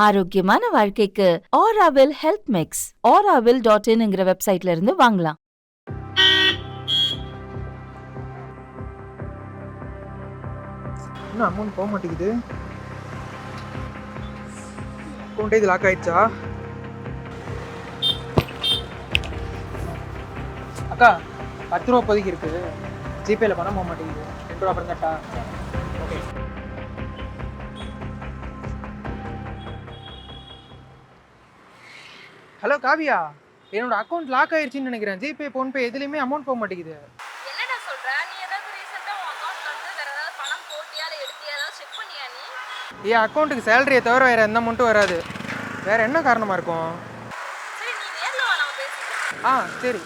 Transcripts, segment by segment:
ஆரோக்கியமான வாழ்க்கைக்கு Aaravil health mix auravil.in வெப்சைட்ல இருந்து வாங்கலாம். இன்னும் அமௌண்ட் போக மாட்டேங்குது. அக்கௌண்ட்டே இது லாக் ஆயிடுச்சா? அக்கா 10 ரூபா இப்போதைக்கு இருக்கு. ஜிபேல பணம் போக மாட்டேங்குது. 2 ரூபா அப்புறம் கட்டா. ஓகே. ஹலோ காவியா, என்னோட அக்கௌண்ட் லாக் ஆயிடுச்சுன்னு நினைக்கிறேன். ஜிபே ஃபோன்பே எதுலையுமே அமௌண்ட் போக மாட்டேங்குது. என்னடா சொல்ற? நீ ஏதாவது ரீசெண்டா உன் அக்கவுண்ட்ல இருந்து வேற ஏதாவது பணம் போட்டியா இல்ல எடுத்தியா ஏதாவது செக் பண்ணியா நீ? என் அக்கௌண்ட்டுக்கு சேலரியை தவிர வேற எந்த அமௌண்ட்டும் வராது. வேற என்ன காரணமா இருக்கும்? சரி நீ நேர்ல வா நம்ம பேசிக்கலாம். சரி.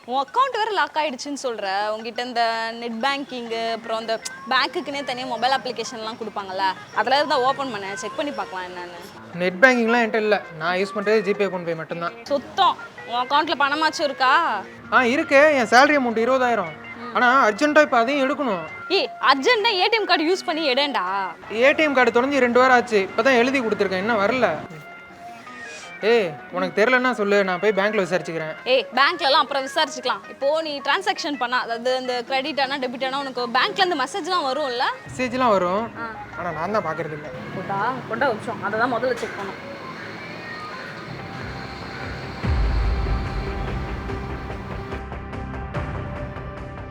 உன் அக்கௌண்ட் வேற லாக் ஆயிடுச்சுன்னு சொல்ற. உங்ககிட்ட இந்த நெட் பேங்கிங் அப்புறம் இந்த பேங்க்குக்குனே தனியாக மொபைல் அப்ளிகேஷன்லாம் கொடுப்பாங்கல்ல, அதில் இருந்தால் ஓப்பன் பண்ண செக் பண்ணி பார்க்கலாம் என்னன்னு. நெட் பேங்கிங்லாம் என்கிட்ட இல்லை. நான் யூஸ் பண்ணுறது ஜிபே ஃபோன்பே மட்டும்தான். சுத்தம் உன் அக்கௌண்ட்ல பணமாச்சும் இருக்கா? இருக்கு. என் சேலரி அமௌண்ட் 20,000. ஆனால் அர்ஜென்ட்டாக இப்போ அதையும் எடுக்கணும். அர்ஜென்ட்டா ஏடிஎம் கார்டு யூஸ் பண்ணி எடுண்டா. ஏடிஎம் கார்டு தொடர்ந்து 2 வாரம் ஆச்சு. இப்போ தான் எழுதி கொடுத்துருக்கேன், இன்னும் வரல. உனக்கு தெரியலன்னா சொல்லு, நான் போய் பேங்க்ல விசாரிச்சுக்கிறேன். பேங்க்லலாம் அப்புறம் விசாரிச்சுக்கலாம். இப்போ நீ டிரான்சாக்ஷன் பண்ணா, அதாவது இந்த கிரெடிட் ஆனால் டெபிட் ஆனால் உனக்கு பேங்க்ல இருந்து மெசேஜ்லாம் வரும்ல? மெசேஜ்லாம் வரும், ஆனால் நான் தான் பார்க்கறது இல்லை. கொண்டா விஷயம் அதை தான் முதல்ல செக் பண்ணும்.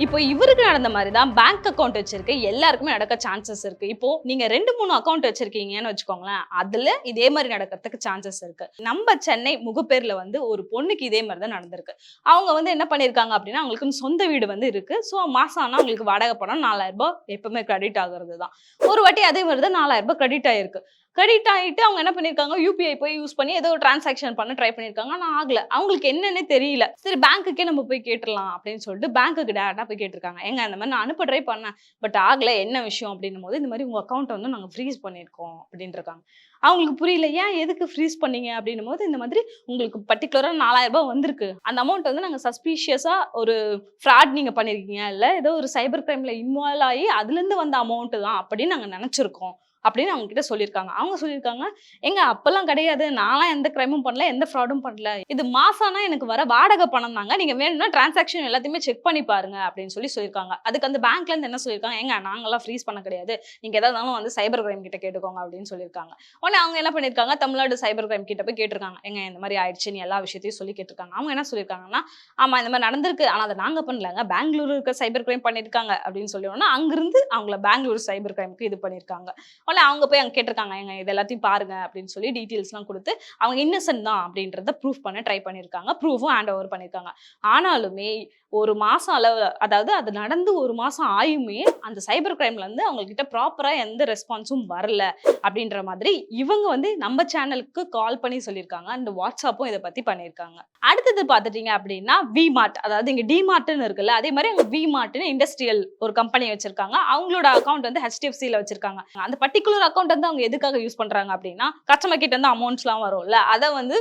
இப்போ இவருக்கு நடந்த மாதிரி தான் பேங்க் அக்கௌண்ட் வச்சிருக்க எல்லாருக்குமே நடக்க சான்சஸ் இருக்கு. இப்போ நீங்க 2-3 அக்கௌண்ட் வச்சிருக்கீங்கன்னு வச்சுக்கோங்களேன், அதுல இதே மாதிரி நடக்கிறதுக்கு சான்சஸ் இருக்கு. நம்ம சென்னை முகப்பேர்ல வந்து ஒரு பொண்ணுக்கு இதே மாதிரி தான் நடந்திருக்கு. அவங்க வந்து என்ன பண்ணிருக்காங்க அப்படின்னா, அவங்களுக்கு சொந்த வீடு வந்து இருக்கு. ஸோ மாசம் ஆனா அவங்களுக்கு வாடகை பணம் 4,000 ரூபாய் எப்பவுமே கிரெடிட் ஆகுறது தான். ஒரு வாட்டி அதே மாதிரி தான் 4,000 ரூபாய் கிரெடிட் ஆயிருக்கு. கிரெடிட் ஆகிட்டு அவங்க என்ன பண்ணியிருக்காங்க, யூபிஐ போய் யூஸ் பண்ணி ஏதோ ஒரு டிரான்சாக்ஷன் பண்ண ட்ரை பண்ணியிருக்காங்க. ஆனால் ஆகலை. அவங்களுக்கு என்னன்னே தெரியல. சரி பேங்க்குக்கே நம்ம போய் கேட்டுடலாம் அப்படின்னு சொல்லிட்டு பேங்க்குக்கு டேரெக்டாக போய் கேட்டிருக்காங்க. ஏங்க அந்த மாதிரி நான் அனுப்ப ட்ரை பண்ணேன், பட் ஆகலை, என்ன விஷயம் அப்படின்னும் போது இந்த மாதிரி உங்கள் அக்கௌண்ட்டை வந்து நாங்கள் ஃப்ரீஸ் பண்ணியிருக்கோம் அப்படின்ட்டு இருக்காங்க. அவங்களுக்கு புரியல, ஏன் எதுக்கு ஃப்ரீஸ் பண்ணீங்க அப்படின்னும் போது இந்த மாதிரி உங்களுக்கு பர்டிகுலராக 4,000 ரூபாய் வந்திருக்கு. அந்த அமௌண்ட் வந்து நாங்கள் சஸ்பீஷியஸாக ஒரு ஃப்ராட் நீங்கள் பண்ணியிருக்கீங்க, இல்லை ஏதோ ஒரு சைபர் கிரைமில் இன்வால்வ் ஆகி அதுலேருந்து வந்த அமௌண்ட்டு தான் அப்படின்னு நாங்கள் நினச்சிருக்கோம் அப்படின்னு அவங்க கிட்ட சொல்லியிருக்காங்க. அவங்க சொல்லியிருக்காங்க, எங்க அப்பெல்லாம் கிடையாது, நான்லாம் எந்த கிரைமும் பண்ணல, எந்த ஃப்ராடும் பண்ணல, இது மாசானா எனக்கு வர வாடகை பணம் தாங்க, நீங்க வேணும்னா டிரான்சாக்ஷன் எல்லாத்தையுமே செக் பண்ணி பாருங்க அப்படின்னு சொல்லியிருக்காங்க. அதுக்கு அந்த பேங்க்ல இருந்து என்ன சொல்லியிருக்காங்க, எங்க நாங்கெல்லாம் ஃப்ரீஸ் பண்ண கிடையாது, நீங்க ஏதாவது வந்து சைபர் கிரைம் கிட்ட கேட்டுக்கோங்க அப்படின்னு சொல்லியிருக்காங்க. உடனே அவங்க என்ன பண்ணியிருக்காங்க, தமிழ்நாடு சைபர் கிரைம் கிட்ட போய் கேட்டிருக்காங்க, எங்க இந்த மாதிரி ஆயிடுச்சுன்னு எல்லா விஷயத்தையும் சொல்லி கேட்டிருக்காங்க. அவங்க என்ன சொல்லியிருக்காங்கன்னா, ஆமா இந்த மாதிரி நடந்திருக்கு, ஆனா அதை நாங்க பண்ணலங்க, பெங்களூர் இருக்க சைபர் கிரைம் பண்ணியிருக்காங்க அப்படின்னு சொல்லிடுவோம்னா அங்கிருந்து அவங்கள பெங்களூர் சைபர் கிரைமுக்கு இது பண்ணியிருக்காங்க. அவங்க போய் அங்க கேட்டிருக்காங்க, எங்க இது எல்லாத்தையும் பாருங்க அப்படின்னு சொல்லி டீட்டெயில்ஸ்லாம் கொடுத்து அவங்க இன்னசென்ட் தான் அப்படின்றத ப்ரூஃப் பண்ண ட்ரை பண்ணியிருக்காங்க. ப்ரூஃபும் ஹேண்ட் ஓவர் பண்ணியிருக்காங்க. ஆனாலுமே ஒரு மாசம் அளவு, அதாவது அது நடந்து ஒரு மாசம் ஆயுமே அந்த சைபர் கிரைம்ல இருந்து அவங்க கிட்ட ப்ராப்பரா எந்த ரெஸ்பான்ஸும் வரல அப்படின்ற மாதிரி இவங்க வந்து நம்ம சேனலுக்கு கால் பண்ணி சொல்லியிருக்காங்க. அந்த வாட்ஸ்அப்பும் இதை பத்தி பண்ணியிருக்காங்க. அடுத்தது பார்த்துட்டீங்க அப்படின்னா விமார்ட், அதாவது இங்க டிமார்ட்னு இருக்குல்ல, அதே மாதிரி அங்க விமார்ட்னு இண்டஸ்ட்ரியல் ஒரு கம்பெனி வச்சிருக்காங்க. அவங்களோட அக்கௌண்ட் வந்து HDFCல வச்சிருக்காங்க. அந்த பர்டிகுலர் அக்கௌண்ட் வந்து அவங்க எதுக்காக யூஸ் பண்றாங்க அப்படின்னா, கஸ்டமர் கிட்ட இருந்து அமௌண்ட்ஸ்லாம் வரும்ல, அதை வந்து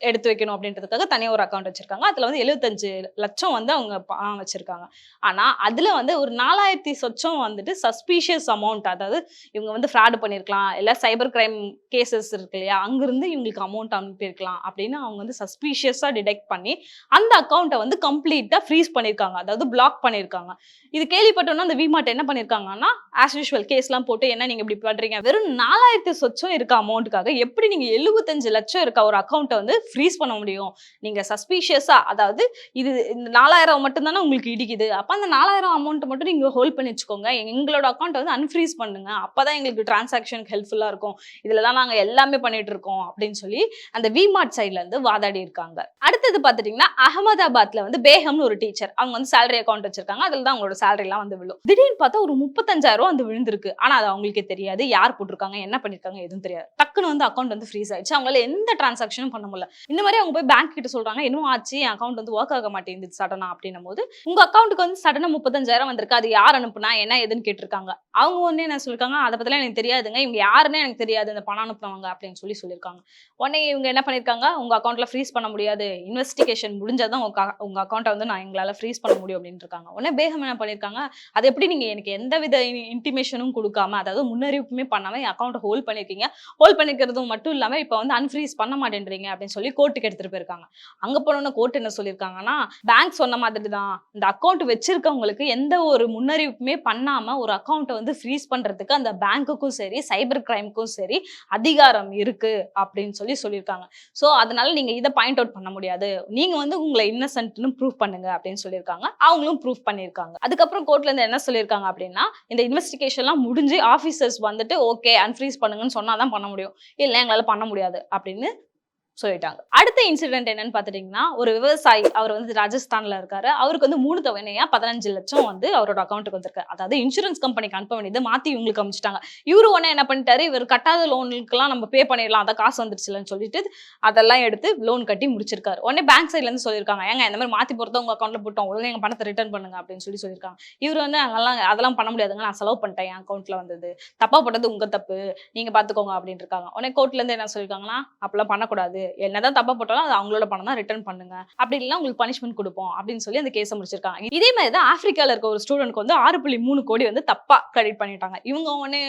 எடுத்து வைக்கணும் அப்படின்றதுக்காக தனியா ஒரு அக்கௌண்ட் வச்சிருக்காங்க. அதுல வந்து 75 லட்சம் வந்து அவங்க பணம் வச்சிருக்காங்க. ஆனா அதுல வந்து ஒரு 4,000 சொச்சம் வந்துட்டு சஸ்பீஷியஸ் அமௌண்ட், அதாவது இவங்க வந்து ஃப்ராட் பண்ணிருக்கலாம், இல்ல சைபர் கிரைம் கேசஸ் இருக்கு இல்லையா, அங்கிருந்து இவங்களுக்கு அமௌண்ட் அனுப்பியிருக்கலாம் அப்படின்னு அவங்க வந்து சஸ்பீஷியஸா டிடெக்ட் பண்ணி அந்த அக்கௌண்ட்டை வந்து கம்ப்ளீட்டா ஃப்ரீஸ் பண்ணிருக்காங்க, அதாவது பிளாக் பண்ணிருக்காங்க. இது கேள்விப்பட்டோம்னா அந்த விமார்ட் என்ன பண்ணிருக்காங்கன்னா, ஆஸ் யூஷுவல் கேஸ்லாம் போட்டு, என்ன நீங்க இப்படி பண்றீங்க, வெறும் 4,000 சொச்சம் இருக்க அமௌண்ட்டுக்காக எப்படி நீங்க 75 லட்சம் இருக்க ஒரு அக்கௌண்ட்டை வந்து ஃப்ரீஸ் பண்ண முடியும்? நீங்க சஸ்பீஷியஸா, அதாவது இது இந்த 4,000 மட்டும் தானே உங்களுக்கு இடிக்குது, அப்ப அந்த 4,000 அமௌண்ட் மட்டும் நீங்க ஹோல்ட் பண்ணி வச்சுக்கோங்க, எங்களோட அக்கௌண்ட் வந்து அன்ஃப்ரீஸ் பண்ணுங்க, அப்பதான் எங்களுக்கு டிரான்சாக்ஷனுக்கு ஹெல்ப்ஃபுல்லா இருக்கும், இதுலதான் நாங்க எல்லாமே பண்ணிட்டு இருக்கோம் அப்படின்னு சொல்லி அந்த விமார்ட் சைட்ல இருந்து வாதாடி இருக்காங்க. அடுத்தது பாத்துட்டீங்கன்னா, அகமதாபாத்ல வந்து பேகம்னு ஒரு டீச்சர், அவங்க வந்து சேலரி அக்கௌண்ட் வச்சிருக்காங்க. அதுல தான் அவங்களோட சேலரி எல்லாம் வந்து விழும். திடீர்னு பார்த்தா ஒரு 35,000 ரூபாய் வந்து விழுந்திருக்கு. ஆனா அது அவங்களுக்கே தெரியாது, யார் போட்டிருக்காங்க, என்ன பண்ணிருக்காங்க எதுவும் தெரியாது. டக்குன்னு வந்து அக்கௌண்ட் வந்து ஃப்ரீஸ் ஆயிடுச்சு. அவங்களால எந்த டிரான்சாக்ஷனும் பண்ண முடியல. இந்த மாதிரி அவங்க போய் பேங்க் கிட்ட சொல்றாங்க, இன்னும் ஆச்சு என் அக்கௌண்ட் வந்து ஒர்க் ஆக மாட்டேங்குது சடனா அப்படின்னும் போது, உங்க அக்கௌண்ட்டுக்கு வந்து சடனா 35,000 வந்திருக்கு, அது யார் அனுப்புனா என்ன ஏதுன்னு கேட்டிருக்காங்க. அவங்க வந்து என்ன சொல்லிருக்காங்க, அதை பத்திலாம் எனக்கு தெரியாதுங்க, இவங்க யாருன்னே எனக்கு தெரியாது இந்த பணம் அனுப்புனவங்க அப்படின்னு சொல்லியிருக்காங்க. உடனே இவங்க என்ன பண்ணிருக்காங்க, உங்க அக்கௌண்ட்ல ஃப்ரீஸ் பண்ண முடியாது, இன்வெஸ்டிகேஷன் முடிஞ்சாதான் உங்க அக்கௌண்ட்டை வந்து நான் எங்களால ஃப்ரீஸ் பண்ண முடியும் அப்படின்னு இருக்காங்க. உடனே பேகம் என்ன பண்ணிருக்காங்க, அது எப்படி நீங்க எனக்கு எந்தவித இன்டிமேஷனும் கொடுக்காம, அதாவது முன்னறிவிப்புமே பண்ணாம என் அக்கௌண்ட் ஹோல்ட் பண்ணிருக்கீங்க, ஹோல்ட் பண்ணிக்கிறதும் மட்டும் இல்லாம இப்ப வந்து அன்ஃப்ரீஸ் பண்ண மாட்டேன்றீங்க அப்படின்னு சொல்லி கோர்ட்டுக்கு எடுத்துட்டு போயிருக்காங்க. அங்க போனோம்னா கோர்ட் என்ன சொல்லியிருக்காங்கன்னா, பேங்க் சொன்ன மாதிரி தான், இந்த அக்கௌண்ட் வச்சிருக்கவங்களுக்கு எந்த ஒரு முன்னறிவிப்புமே பண்ணாம ஒரு அக்கௌண்ட்டை வந்து ஃப்ரீஸ் பண்றதுக்கு அந்த பேங்க்குக்கும் சரி சைபர் கிரைம்க்கும் சரி அதிகாரம் இருக்கு அப்படின்னு சொல்லியிருக்காங்க. சோ அதனால நீங்க இதை பாயிண்ட் அவுட் பண்ண முடியாது, நீங்க வந்து உங்களை இன்னசென்ட்னு ப்ரூவ் பண்ணுங்க அப்படின்னு சொல்லியிருக்காங்க. அவங்களும் ப்ரூவ் பண்ணியிருக்காங்க. அதுக்கப்புறம் கோர்ட்ல இருந்து என்ன சொல்லியிருக்காங்க அப்படின்னா, இந்த இன்வெஸ்டிகேஷன்லாம் முடிஞ்சு ஆபீசர்ஸ் வந்துட்டு ஓகே அன்ஃப்ரீஸ் பண்ணுங்கன்னு சொன்னாதான் பண்ண முடியும், இல்ல எங்களால பண்ண முடியாது அப்படின்னு சொல்லிட்டாங்க. அடுத்த இன்சிடென்ட் என்னன்னு பாத்துட்டீங்கன்னா, ஒரு விவசாயி அவர் வந்து ராஜஸ்தான்ல இருக்காரு. அவருக்கு வந்து 3 தவணையா 15 லட்சம் வந்து அவரோட அக்கௌண்ட்டுக்கு வந்திருக்கு. அதாவது இன்சூரன்ஸ் கம்பெனிக்கு அனுப்ப வேண்டியது மாத்தி இவங்களுக்கு அனுப்பிச்சிட்டாங்க. இவரு உடனே என்ன பண்ணிட்டாரு, இவர் கட்டாத லோனுக்கெல்லாம் நம்ம பே பண்ணிடலாம், அதான் காசு வந்துருச்சுலன்னு சொல்லிட்டு அதெல்லாம் எடுத்து லோன் கட்டி முடிச்சிருக்காரு. உடனே பேங்க் சைட்ல இருந்து சொல்லியிருக்காங்க, ஏங்க இந்த மாதிரி மாத்தி போறத உங்க அக்கௌண்ட்ல போட்டோம், உடனே எங்க பணத்தை ரிட்டர்ன் பண்ணுங்க அப்படின்னு சொல்லியிருக்காங்க. இவர் வந்து அதெல்லாம் பண்ண முடியாதுங்க, நான் செலவு பண்ணிட்டேன், என் அக்கௌண்ட்ல வந்தது தப்பா போட்டது உங்க தப்பு, நீங்க பாத்துக்கோங்க அப்படின்னு இருக்காங்க. உடனே கோர்ட்ல இருந்து என்ன சொல்லியிருக்காங்கன்னா, அப்பெல்லாம் பண்ணக்கூடாது, என்னதான் தப்பா போட்டாலும் அது அவங்களோட பணம் தான், ரிட்டர்ன் பண்ணுங்க, அப்படி இல்லைன்னா உங்களுக்கு பனிஷ்மெண்ட் கொடுப்போம் அப்படின்னு சொல்லி அந்த கேஸை முடிச்சிருக்காங்க. இதே மாதிரி தான் ஆப்பிரிக்கால இருக்க ஒரு ஸ்டூடெண்ட்க்கு வந்து 6.3 கோடி வந்து தப்பா கிரெடிட் பண்ணிட்டாங்க. இவங்க உடனே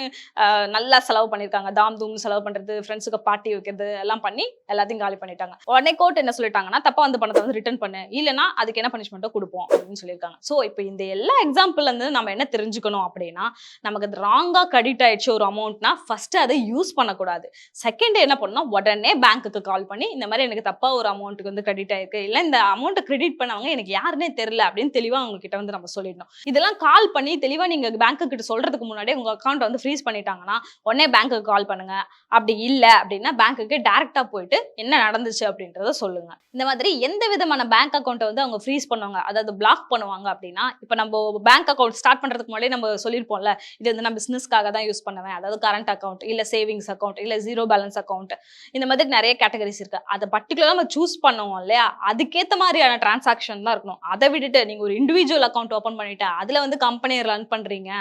நல்லா செலவு பண்ணிருக்காங்க, தாம் தூம் செலவு பண்றது, ஃப்ரெண்ட்ஸுக்கு பார்ட்டி வைக்கிறது எல்லாம் பண்ணி எல்லாத்தையும் காலி பண்ணிட்டாங்க. உடனே கோர்ட் என்ன சொல்லிட்டாங்கன்னா, தப்பா வந்து பணத்தை வந்து ரிட்டர்ன் பண்ணு, இல்லைன்னா அதுக்கு என்ன பனிஷ்மெண்ட்டோ கொடுப்போம் அப்படின்னு சொல்லியிருக்காங்க. சோ இப்போ இந்த எல்லா எக்ஸாம்பிள் வந்து நம்ம என்ன தெரிஞ்சுக்கணும் அப்படின்னா, நமக்கு அது ராங்கா கிரெடிட் ஆயிடுச்சு ஒரு அமௌண்ட்னா ஃபர்ஸ்ட் அதை யூஸ் பண்ணக்கூடாது. செகண்ட் என்ன பண்ணணும், உடனே பேங்க்குக்கு கால் பண்ணி இந்த மாதிரி எனக்கு தப்பா ஒரு அமௌண்ட்டுக்கு வந்து கிரெடிட் ஆயிருக்கு, இல்ல இந்த அமௌண்ட்டை கிரெடிட் பண்ணவங்க எனக்கு யாருன்னே தெரியல அப்படின்னு தெளிவா அவங்க கிட்ட வந்து நம்ம சொல்லிடணும். இதெல்லாம் கால் பண்ணி தெளிவா நீங்க பேங்க்கு கிட்ட சொல்றதுக்கு முன்னாடி உங்க அக்கௌண்ட் வந்து ஃப்ரீஸ் பண்ணிட்டாங்கன்னா உடனே பேங்க்குக்கு கால் பண்ணுங்க. அப்படி இல்ல அப்படின்னா பேங்க்குக்கு டைரக்டா போயிட்டு என்ன நடந்துச்சு அப்படின்றத சொல்லுங்க. இந்த மாதிரி எந்த விதமான பேங்க் அக்கௌண்ட்டை வந்து அவங்க ஃப்ரீஸ் பண்ணுவாங்க, அதாவது பிளாக் பண்ணுவாங்க அப்படின்னா, இப்ப நம்ம பேங்க் அக்கௌண்ட் ஸ்டார்ட் பண்றதுக்கு முன்னாடி நம்ம சொல்லியிருப்போம்ல, இது வந்து நான் பிசினஸ்க்காக தான் யூஸ் பண்ணுவேன், அதாவது கரண்ட் அக்கௌண்ட் இல்ல சேவிங்ஸ் அக்கௌண்ட் இல்ல ஜீரோ பேலன்ஸ் அக்கௌண்ட், இந்த மாதிரி நிறைய கேட்டகரிஸ் இருக்கு. அதை பர்டிகுலரா நம்ம சூஸ் பண்ணுவோம் இல்லையா, அதுக்கேற்ற மாதிரியான டிரான்சாக்ஷன் தான் இருக்கணும். அதை விட்டுட்டு நீங்க ஒரு இண்டிவிஜுவல் அக்கௌண்ட் ஓபன் பண்ணிட்டு அதுல வந்து கம்பெனியை ரன் பண்றீங்க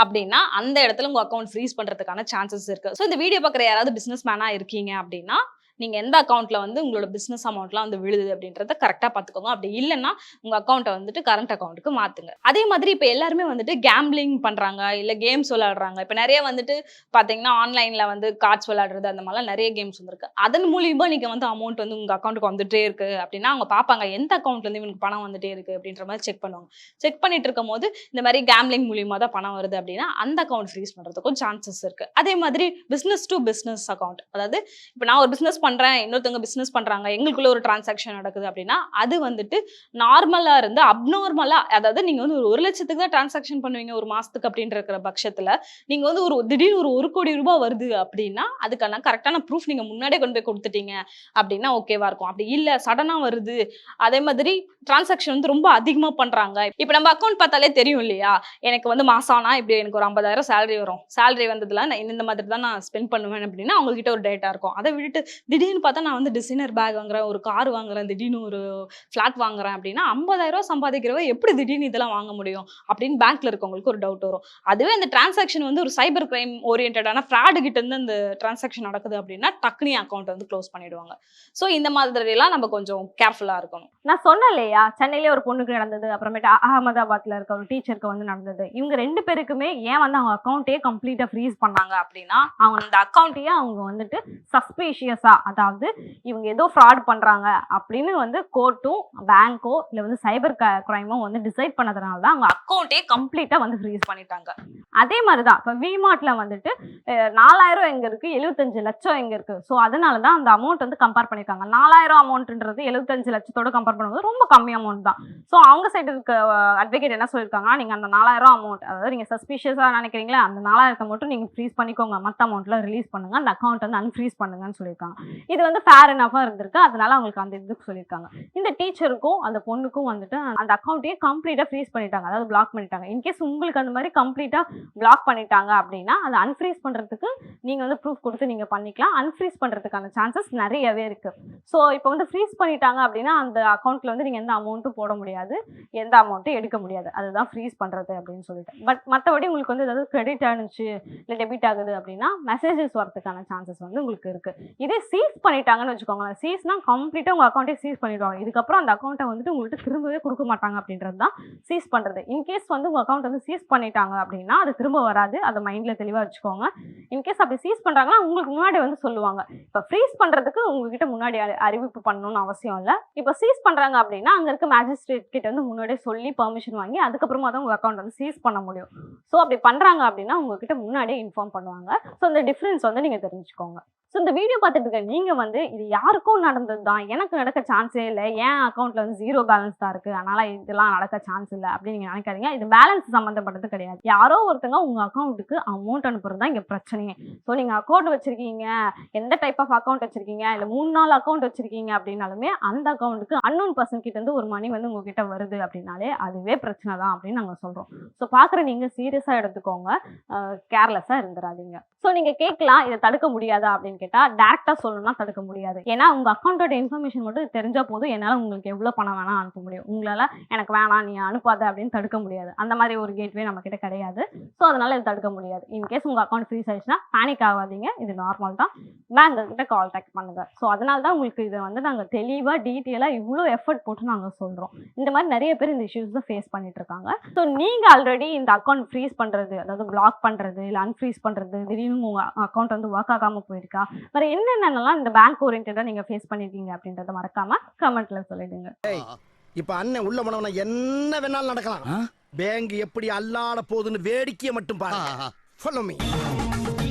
அப்படின்னா அந்த இடத்துல உங்க அக்கௌண்ட் ஃப்ரீஸ் பண்றதுக்கான சான்சஸ் இருக்கு. ஸோ இந்த வீடியோ பார்க்குற யாராவது பிசினஸ் மேனா இருக்கீங்க அப்படின்னா, நீங்க எந்த அக்கௌண்ட்ல வந்து உங்களோட பிசினஸ் அமௌண்ட்லாம் வந்து விழுது அப்படின்றத கரெக்டா பாத்துக்கோங்க. அப்படி இல்லைன்னா உங்க அக்கௌண்ட்டை வந்துட்டு கரண்ட் அக்கௌண்ட்டுக்கு மாத்துங்க. அதே மாதிரி இப்ப எல்லாருமே வந்துட்டு கேம்பிளிங் பண்றாங்க, இல்ல கேம்ஸ் விளையாடுறாங்க. இப்ப நிறைய வந்துட்டு பாத்தீங்கன்னா ஆன்லைன்ல வந்து கார்ட்ஸ் விளையாடுறது அந்த மாதிரிலாம் நிறைய கேம்ஸ் வந்திருக்கு. அதன் மூலியமா நீங்க வந்து அமௌண்ட் வந்து உங்க அக்கௌண்ட்டுக்கு வந்துட்டே இருக்கு அப்படின்னா அவங்க பாப்பாங்க எந்த அக்கௌண்ட்ல இருந்து இவனுக்கு பணம் வந்துட்டே இருக்கு அப்படின்ற மாதிரி செக் பண்ணுவாங்க. செக் பண்ணிட்டு இருக்கும் போது இந்த மாதிரி கேம்பிளிங் மூலியமா தான் பணம் வருது அப்படின்னா அந்த அக்கௌண்ட் ஃப்ரீஸ் பண்றதுக்கும் சான்சஸ் இருக்கு. அதே மாதிரி பிசினஸ் டு பிசினஸ் அக்கௌண்ட், அதாவது இப்ப நான் ஒரு பிசினஸ் பண்றேன், இன்னொருத்தவங்க பிசினஸ் பண்றாங்க, எங்களுக்குள்ள ஒரு டிரான்சாக்ஷன் நடக்குது அப்படின்னா அது வந்துட்டு நார்மலா இருந்து அப்நார்மலா, அதாவது நீங்க வந்து 1 லட்சத்துக்கு தான் டிரான்சாக்ஷன் பண்ணுவீங்க ஒரு மாசத்துக்கு அப்படின்ற இருக்கிற பட்சத்துல நீங்க வந்து ஒரு திடீர்னு ஒரு 1 கோடி ரூபாய் வருது அப்படின்னா அதுக்கான கரெக்டான ப்ரூஃப் நீங்க முன்னாடியே கொண்டு போய் கொடுத்துட்டீங்க அப்படின்னா ஓகேவா இருக்கும். அப்படி இல்ல சடனா வருது, அதே மாதிரி டிரான்சாக்ஷன் வந்து ரொம்ப அதிகமா பண்றாங்க. இப்ப நம்ம அக்கௌண்ட் பார்த்தாலே தெரியும் இல்லையா, எனக்கு வந்து மாசம் ஆனா இப்படி எனக்கு ஒரு 50,000 சேலரி வரும், சேலரி வந்ததுல நான் இந்த மாதிரி தான் நான் ஸ்பெண்ட் பண்ணுவேன் அப்படின்னா அவங்க கிட்ட ஒரு டேட்டா இருக்கும். அதை விட்டுட்டு திடீர்னு பார்த்தா நான் வந்து டிசைனர் பேக் வாங்குறேன், ஒரு கார் வாங்குறேன், திடீர்னு ஒரு ஃபிளாட் வாங்குறேன் அப்படின்னா 50,000 சம்பாதிக்கிறவ எப்படி திடீர்னு இதெல்லாம் வாங்க முடியும் அப்படின்னு பேங்க்ல இருக்கவங்களுக்கு ஒரு டவுட் வரும். அதுவே அந்த டிரான்சாக்ஷன் வந்து ஒரு சைபர் கிரைம் ஓரியன்டான ஃப்ராடு கிட்ட இருந்து அந்த டிரான்சாக்ஷன் நடக்குது அப்படின்னா டக்குனி அக்கௌண்ட் வந்து க்ளோஸ் பண்ணிடுவாங்க. ஸோ இந்த மாதிரி எல்லாம் நம்ம கொஞ்சம் கேர்ஃபுல்லா இருக்கணும். நான் சொன்னேன் இல்லையா, சென்னையிலே ஒரு பொண்ணுக்கு நடந்தது, அப்புறமேட்டு அகமதாபாத்ல இருக்க ஒரு டீச்சருக்கு வந்து நடந்தது. இவங்க 2 பேருக்குமே ஏன் வந்து அவங்க அக்கௌண்ட்டே கம்ப்ளீட்டா ஃப்ரீஸ் பண்ணாங்க அப்படின்னா, அவங்க அந்த அக்கௌண்ட்டையே அவங்க வந்துட்டு சஸ்பீஷியஸா, அதாவது இவங்க ஏதோ ஃப்ராட் பண்றாங்க அப்படின்னு வந்து கோர்ட்டும் பேங்கோ இல்ல வந்து சைபர் கிரைமோ வந்து டிசைட் பண்ணதுனால தான் அவங்க அக்கௌண்ட்டே கம்ப்ளீட்டா வந்து ஃப்ரீஸ் பண்ணிட்டாங்க. அதே மாதிரிதான் இப்போ விமார்ட்ல வந்துட்டு 4,000 எங்க இருக்கு, 75 லட்சம் எங்க இருக்கு. ஸோ அதனாலதான் அந்த அமௌண்ட் வந்து கம்பேர் பண்ணிருக்காங்க. 4,000 அமௌண்ட்ன்றது 75 லட்சத்தோட கம்பேர் பண்ணும்போது ரொம்ப கம்மி அமௌண்ட் தான். ஸோ அவங்க சைடு இருக்க அட்வொகேட் என்ன சொல்லியிருக்காங்கன்னா, நீங்க அந்த 4,000 அமௌண்ட், அதாவது நீங்க சஸ்பிஷியஸா நினைக்கிறீங்களா, அந்த 4,000 மட்டும் நீங்க ஃப்ரீஸ் பண்ணிக்கோங்க, மற்ற அமௌண்ட்ல ரிலீஸ் பண்ணுங்க, அந்த அக்கௌண்ட் வந்து அன்ஃப்ரீஸ் பண்ணுங்கன்னு சொல்லியிருக்காங்க. இது வந்து ஃபேர் எனஃபா இருந்திருக்கு, அதனால அவங்களுக்கு அந்த இதுக்கு சொல்லியிருக்காங்க. இந்த டீச்சருக்கும் அந்த பொண்ணுக்கும் வந்துட்டு அந்த அக்கௌண்ட்டையே கம்ப்ளீட்டா ஃப்ரீஸ் பண்ணிட்டாங்க, அதாவது பிளாக் பண்ணிட்டாங்க. இன்கேஸ் உங்களுக்கு அந்த மாதிரி கம்ப்ளீட்டா பிளாக் பண்ணிட்டாங்க அப்படின்னா அதை அன்ஃப்ரீஸ் பண்றதுக்கு நீங்க வந்து ப்ரூஃப் கொடுத்து நீங்க பண்ணிக்கலாம். அன்ஃப்ரீஸ் பண்றதுக்கான சான்சஸ் நிறையவே இருக்கு. ஸோ இப்போ வந்து ஃப்ரீஸ் பண்ணிட்டாங்க அப்படின்னா அந்த அக்கௌண்ட்ல வந்து நீங்க எந்த அமௌண்ட்டும் போட முடியாது, எந்த அமௌண்ட்டும் எடுக்க முடியாது. அதுதான் ஃப்ரீஸ் பண்றது அப்படின்னு சொல்லிட்டு. பட் மற்றபடி உங்களுக்கு வந்து ஏதாவது கிரெடிட் ஆனிச்சு இல்லை டெபிட் ஆகுது அப்படின்னா மெசேஜஸ் வரதுக்கான சான்சஸ் வந்து உங்களுக்கு இருக்கு. இதே சீஸ் பண்ணிட்டாங்கன்னு வச்சுக்கோங்களேன், சீஸ்னா கம்ப்ளீட்டா உங்க அக்கௌண்ட்டே சீஸ் பண்ணிடுவாங்க. இதுக்கப்புறம் அந்த அக்கௌண்ட்டை வந்துட்டு உங்கள்கிட்ட திரும்பவே கொடுக்க மாட்டாங்க அப்படின்றது தான் சீஸ் பண்றது. இன்கேஸ் வந்து உங்க அக்கௌண்ட் வந்து சீஸ் பண்ணிட்டாங்க அப்படின்னா அது திரும்ப வராது, அதை மைண்ட்ல தெளிவா வச்சுக்கோங்க. இன்கேஸ் அப்படி சீஸ் பண்றாங்கன்னா உங்களுக்கு முன்னாடி வந்து சொல்லுவாங்க. இப்போ ஃப்ரீஸ் பண்றதுக்கு உங்ககிட்ட முன்னாடி அறிவிப்பு பண்ணணும்னு அவசியம் இல்லை. இப்போ சீஸ் பண்றாங்க அப்படின்னா அங்க இருக்க மேஜிஸ்ட்ரேட் கிட்ட வந்து முன்னாடியே சொல்லி பெர்மிஷன் வாங்கி அதுக்கப்புறமா தான் உங்க அக்கௌண்ட் வந்து சீஸ் பண்ண முடியும். ஸோ அப்படி பண்றாங்க அப்படின்னா உங்ககிட்ட முன்னாடியே இன்ஃபார்ம் பண்ணுவாங்க. ஸோ அந்த டிஃபரன்ஸ் வந்து நீங்க தெரிஞ்சுக்கோங்க. ஸோ இந்த வீடியோ பார்த்துட்டு இருக்க நீங்க வந்து இது யாருக்கும் நடந்தது தான், எனக்கு நடக்க சான்ஸே இல்லை, என் அக்கௌண்ட்ல வந்து 0 பேலன்ஸ் தான் இருக்கு, அதனால இதெல்லாம் நடக்க சான்ஸ் இல்லை அப்படின்னு நீங்க நினைக்காதீங்க. இது பேலன்ஸ் சம்மந்தப்பட்டது கிடையாது. யாரோ ஒருத்தங்க உங்க அக்கௌண்ட்டுக்கு அமௌண்ட் அனுப்புறது தான் இங்க பிரச்சனையே. ஸோ நீங்க அக்கௌண்ட் வச்சிருக்கீங்க, எந்த டைப் ஆஃப் அக்கௌண்ட் வச்சிருக்கீங்க, இல்லை 3-4 அக்கௌண்ட் வச்சிருக்கீங்க அப்படின்னாலுமே அந்த அக்கௌண்ட்டுக்கு அன்னோன் பர்சன் கிட்ட இருந்து ஒரு மணி வந்து உங்ககிட்ட வருது அப்படின்னாலே அதுவே பிரச்சனை தான் அப்படின்னு நாங்க சொல்றோம். ஸோ பாக்குற நீங்க சீரியஸா எடுத்துக்கோங்க, கேர்லெஸ்ஸா இருந்துடாதீங்க. ஸோ நீங்க கேட்கலாம் இதை தடுக்க முடியாதா அப்படின்னு கேட்டா டேரக்டா சொல்லணும்னா தடுக்க முடியாது. ஏன்னா உங்க அக்கௌண்டோட இன்ஃபர்மேஷன் மட்டும் தெரிஞ்சா போதும் என்னால உங்களுக்கு எவ்வளவு பணம் வேணா அனுப்ப முடியும். உங்களால எனக்கு வேணாம் நீ அனுப்பாத அப்படின்னு தடுக்க முடியாது. அந்த மாதிரி ஒரு கேட்வே நம்ம கிட்ட கிடையாது. ஸோ அதனால இது தடுக்க முடியாது. இன்கேஸ் உங்க அக்கௌண்ட் ஃப்ரீஸ் ஆயிடுச்சுன்னா பேனிக் ஆகாதீங்க, இது நார்மல் தான். பேங்க் கிட்ட கால் டேக் பண்ணுங்க. ஸோ அதனால தான் உங்களுக்கு இதை வந்து நாங்கள் தெளிவாக டீட்டெயிலாக இவ்வளோ எஃபர்ட் போட்டு நாங்கள் சொல்கிறோம். இந்த மாதிரி நிறைய பேர் இந்த இஷ்யூஸ் தான் ஃபேஸ் பண்ணிட்டு இருக்காங்க. ஸோ நீங்கள் ஆல்ரெடி இந்த அக்கௌண்ட் ஃப்ரீஸ் பண்ணுறது, அதாவது பிளாக் பண்ணுறது இல்லை அன்ஃப்ரீஸ் பண்ணுறது, திடீர்னு உங்கள் அக்கௌண்ட் வந்து ஒர்க் ஆகாமல் போயிருக்கா, வேறு என்னென்னலாம் இந்த பேங்க் ஓரியன்டாக நீங்கள் ஃபேஸ் பண்ணியிருக்கீங்க அப்படின்றத மறக்காம கமெண்ட்ல சொல்லிடுங்க. இப்ப அண்ணன் உள்ள போனவன என்ன வேணாலும் நடக்கலாம். பேங்க் எப்படி அல்லாட போகுதுன்னு வேடிக்கையை மட்டும் பாருங்க. Follow me.